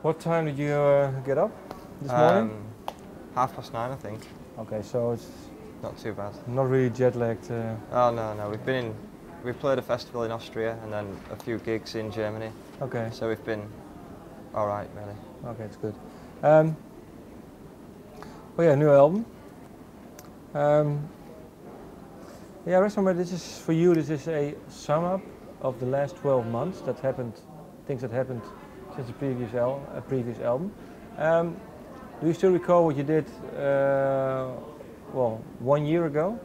What time did you get up this morning? 9:30, I think. Okay, so it's Not too bad. not really jet lagged. Oh no, we've played a festival in Austria and then a few gigs in Germany. Okay. So we've been all right, really. Okay, it's good. Oh yeah, new album. Yeah, Restaurant, this is for you. This is a sum up of the last 12 months that happened, things that happened since the previous album. Do you still recall what you did? Well, 1 year ago.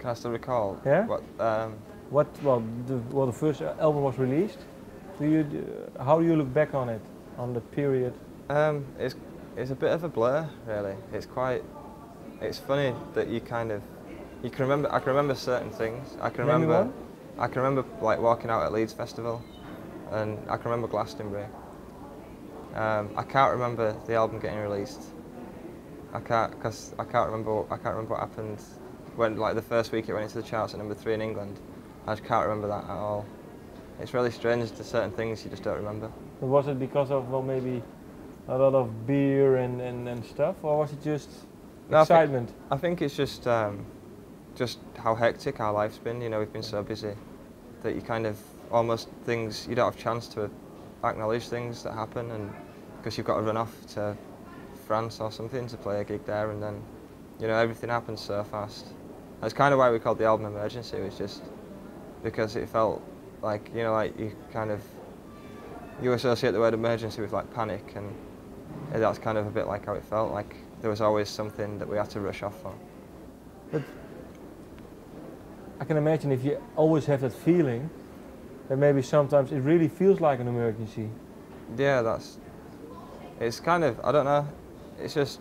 Can I still recall? Yeah. What? The first album was released. How do you look back on it, on the period? It's a bit of a blur, really. It's funny that you can remember. I can remember certain things. I can remember like walking out at Leeds Festival, and I can remember Glastonbury. I can't remember the album getting released. I can't remember what happened when, like, the first week it went into the charts at #3 in England. I just can't remember that at all. It's really strange to certain things you just don't remember. But was it because of, well, maybe a lot of beer and stuff, or was it just excitement? I think it's just how hectic our life's been. You know, we've been so busy that you kind of almost things you don't have a chance to acknowledge things that happen, and because you've got to run off to France or something to play a gig there, and then, you know, everything happens so fast. That's kind of why we called the album Emergency. It was just because it felt like, you know, like you associate the word emergency with like panic, and that's kind of a bit like how it felt. Like there was always something that we had to rush off for. But I can imagine if you always have that feeling, that maybe sometimes it really feels like an emergency. Yeah, it's kind of, I don't know, it's just,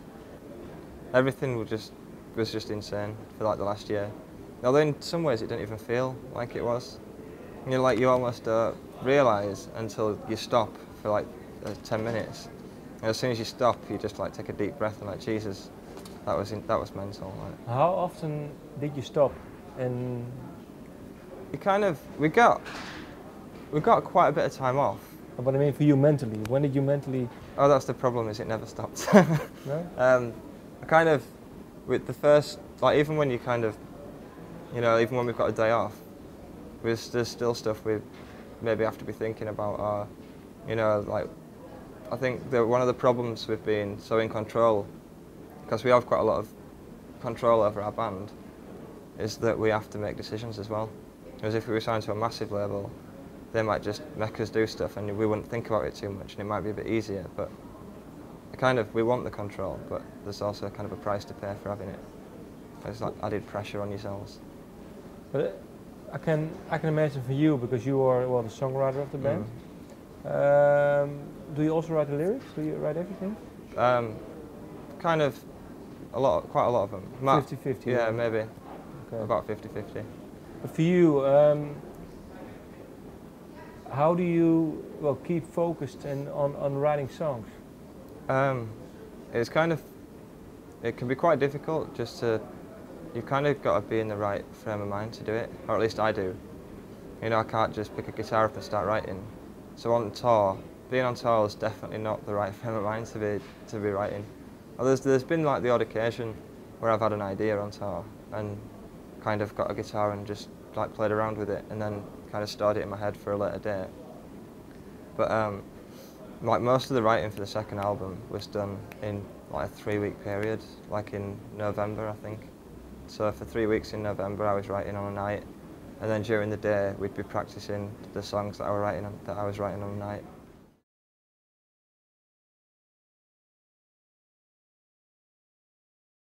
everything was just insane for like the last year. Although in some ways it didn't even feel like it was. You know, like you almost don't realise until you stop for like 10 minutes. And as soon as you stop, you just like take a deep breath and like, Jesus, that was mental. Like. How often did you stop? And we got quite a bit of time off. But I mean, for you mentally, when did you mentally? Oh, that's the problem, is it never stopped. No? With the first, like, even when you kind of, you know, even when we've got a day off, there's still stuff we maybe have to be thinking about, or, you know, like, I think that one of the problems with being so in control, because we have quite a lot of control over our band, is that we have to make decisions as well. Because if we were signed to a massive label, they might just make us do stuff and we wouldn't think about it too much, and it might be a bit easier, but we want the control, but there's also kind of a price to pay for having it. There's like added pressure on yourselves. But I can imagine for you, because you are, well, the songwriter of the band. Do you also write the lyrics? Do you write everything? Kind of, quite a lot of them. 50-50? Yeah, maybe. Okay. About 50-50. But for you, how do you, well, keep focused on writing songs? It's kind of, it can be quite difficult just to, you've kind of got to be in the right frame of mind to do it, or at least I do. You know, I can't just pick a guitar up and start writing. So on tour, being on tour is definitely not the right frame of mind to be writing. Well, there's been like the odd occasion where I've had an idea on tour and kind of got a guitar and just like played around with it and then kind of stored it in my head for a later date. But like most of the writing for the second album was done in like a 3-week period, like in November, I think. So for 3 weeks in November I was writing on a night, and then during the day we'd be practicing the songs that I was writing on a night.